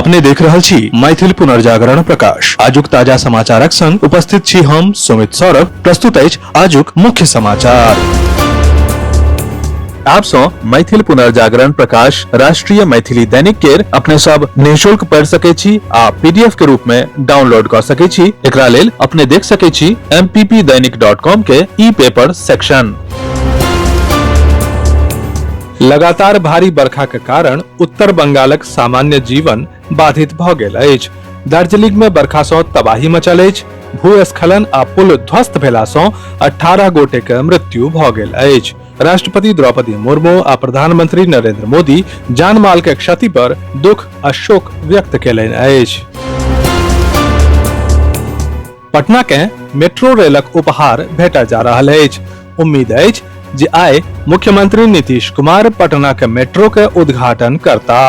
अपने देख रहल छी मैथिल पुनर्जागरण प्रकाश। आजुक ताजा समाचारक संग उपस्थित छी हम सुमित सौरभ। प्रस्तुत अछि आजुक मुख्य समाचार। आप सो मैथिल पुनर्जागरण प्रकाश राष्ट्रीय मैथिली दैनिक केर अपने सब निःशुल्क पढ़ सके छी आ पीडीएफ के रूप में डाउनलोड कर सके छी। एकरा लेल अपने देख सके छी mppdainik.com के ई पेपर सेक्शन। लगातार भारी बरखा के कारण उत्तर बंगालक सामान्य जीवन बाधित भ गेल अछि। दार्जिलिंग में बरखा सँ तबाही मचल अछि। भूस्खलन आ पुल ध्वस्त भेला सँ 18 गोटे के मृत्यु भ गेल अछि। राष्ट्रपति द्रौपदी मुर्मू आ प्रधानमंत्री नरेंद्र मोदी जान माल के क्षति पर दुख आ शोक व्यक्त केलनि अछि। पटना के मेट्रो रेलक उपहार भेटल जा रहल अछि। उम्मीद अछि जे आइ मुख्यमंत्री नीतीश कुमार पटना के मेट्रो के उद्घाटन करता।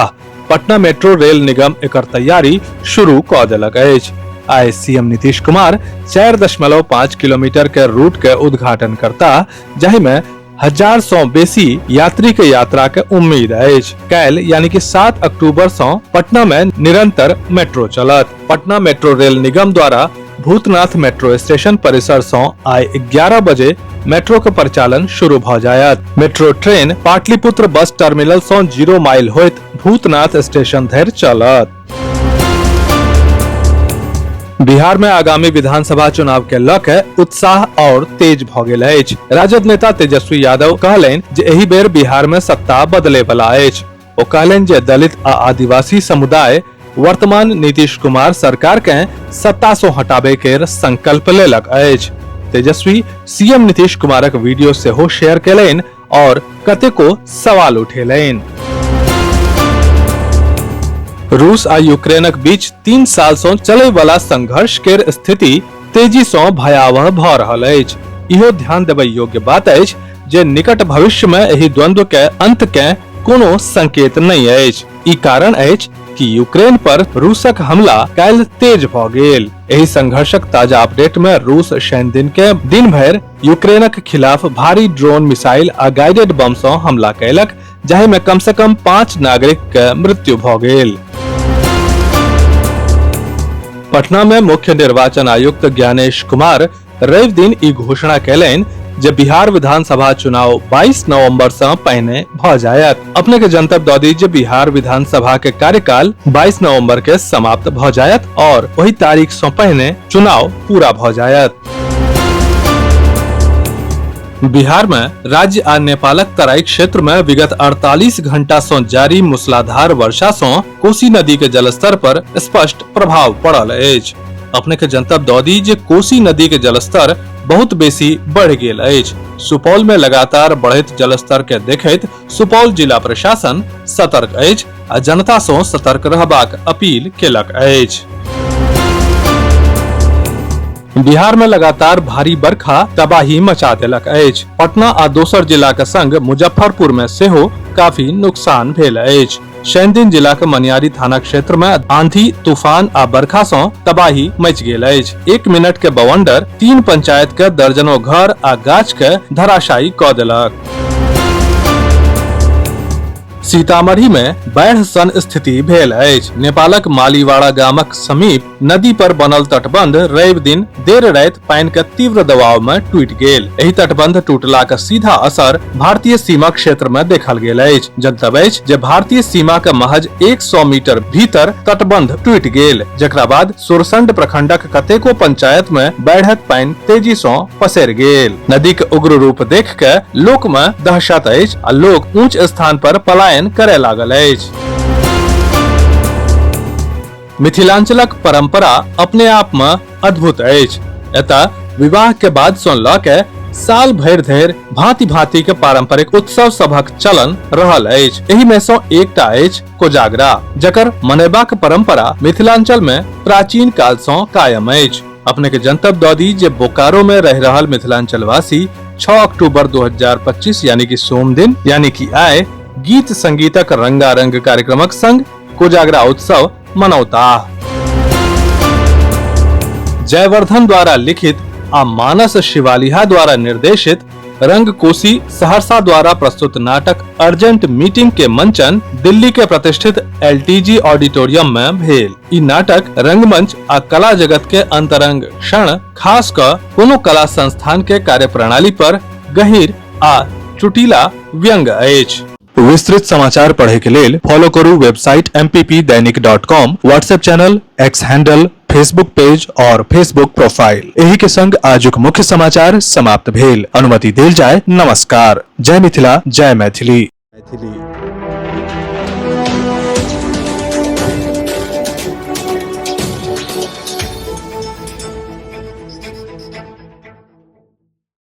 पटना मेट्रो रेल निगम एकर तैयारी शुरू क देलक अछि। आइ सीएम नीतीश कुमार 4.5 किलोमीटर के रूट के उद्घाटन करता, जाहि में 1000 सँ बेसी यात्री के यात्रा के उम्मीद अछि। काल्हि यानी कि 7 अक्टूबर सँ पटना में निरंतर मेट्रो चलत। पटना मेट्रो रेल निगम द्वारा भूतनाथ मेट्रो स्टेशन परिसर सँ आइ 11 बजे मेट्रो के परिचालन शुरू भ जायत। Metro train Pataliputra bus terminal सँ 0 माइल होइत भूतनाथ स्टेशन धरि चलत। बिहार में आगामी विधानसभा चुनाव के लऽ के उत्साह और तेज भ गेल अछि। राजद नेता तेजस्वी यादव कहलनि जे एहि बेर बिहार में सत्ता बदले वाला अछि। ओ कहलनि जे दलित आ आदिवासी समुदाय वर्तमान नीतीश कुमार सरकार के सत्ता सँ हटाबे के संकल्प लेलक अछि। तेजस्वी सीएम नीतीश कुमारक वीडियो सेहो शेयर केलनि और कतेको सवाल उठेलनि। रूस आ यूक्रेनक बीच 3 साल सँ चलय वाला संघर्ष केर स्थिति तेजी सँ भयावह भ रहल अछि। इहो ध्यान देबय योग्य बात अछि जे निकट भविष्य में एहि द्वंद्व के अंत के कोनो संकेत नहीं अछि। ई कारण अछि कि यूक्रेन पर रूसक हमला काल्हि तेज भ गेल। एहि संघर्षक ताजा अपडेट में रूस शनि दिन भर यूक्रेनक खिलाफ भारी ड्रोन मिसाइल आ गाइडेड बम सँ हमला कयलक, जाहि में कम से कम 5 नागरिक के मृत्यु भ गेल। पटना में मुख्य निर्वाचन आयुक्त ज्ञानेश कुमार रवि दिन ई घोषणा कयलनि जे बिहार विधानसभा चुनाव 22 नवंबर से पहिने भ जायत। अपने के जनतब दऽ दी जे बिहार विधानसभा के कार्यकाल 22 नवंबर के समाप्त भ जायत और वही तारीख से पहिने चुनाव पूरा भ जायत। बिहार में राज्य आ नेपालक तराई क्षेत्र में विगत 48 घंटा से जारी मूसलाधार वर्षा से कोसी नदी के जलस्तर पर स्पष्ट प्रभाव पड़ल अछि। अपने के जनतब दऽ दी जे कोसी नदी के जलस्तर बहुत बेसी बढ़ गेल अछि। सुपौल में लगातार बढ़ैत जलस्तर के देखैत सुपौल जिला प्रशासन सतर्क अछि आ जनता सँ सतर्क रहबाक अपील केलक अछि। बिहार में लगातार भारी बरखा तबाही मचा देलक अछि। पटना आ दोसर जिला के संग मुजफ्फरपुर में सेहो काफी नुकसान भेल अछि। शनि दिन जिला के मनियारी थाना क्षेत्र में आंधी, तूफान आ बरखा सँ तबाही मच गेल अछि। 1 मिनट के बवंडर 3 पंचायत के दर्जनों घर आ गाछ के धराशायी क देलक। सीतामढ़ी में बाढ़ि सन स्थिति भेल अछि। नेपालक मालीवाड़ा गामक समीप नदी पर बनल तटबंध रवि दिन देर राति पानि के तीव्र दबाव में टूटि गेल। एहि तटबंध टूटला के सीधा असर भारतीय सीमा क्षेत्र में देखल गेल अछि। जनतब अछि जे भारतीय सीमा के महज 100 मीटर भीतर तटबंध टूटि गेल, जेकरा बाद सुरसंड प्रखंडक कतेको पंचायत में बाढ़िक पानि तेजी सँ पसरि गेल। नदी के उग्र रूप देख के लोक में दहशत अछि आ लोक ऊंच स्थान पर पलायन करे लागल अछि। मिथिलांचलक परंपरा अपने आप में अद्भुत अछि। एतय विवाह के बाद सँ लऽ के साल भरि धरि भांति भांति के पारंपरिक उत्सव सभक चलन रहल अछि। एहि में सँ एकटा अछि कोजागरा, जकर मनेबाक परंपरा मिथिलांचल में प्राचीन काल सँ कायम अछि। अपने के जनतब दऽ दी जे बोकारो में रह रहल मिथिलांचल वासी 6 अक्टूबर 2025 यानी कि सोम दिन यानी कि आइ गीत संगीतक रंगारंग कार्यक्रमक संग कोजागरा उत्सव मनौता। जयवर्धन द्वारा लिखित आ मानस शिवालिया द्वारा निर्देशित रंगकोशी सहरसा द्वारा प्रस्तुत नाटक अर्जेंट मीटिंग के मंचन दिल्ली के प्रतिष्ठित LTG ऑडिटोरियम में भेल। ई नाटक रंगमंच आ कला जगत के अंतरंग क्षण खास क कोनो कला संस्थान के कार्यप्रणाली पर गहीर आ चुटीला व्यंग अछि। विस्तृत समाचार पढ़े के लेल फॉलो करू website mppdainik.com, WhatsApp channel, x handle, Facebook page और फेसबुक प्रोफाइल। एही के संग आजुक मुख्य समाचार समाप्त भेल। अनुमति देल जाय। नमस्कार। जय मिथिला, जय मैथिली।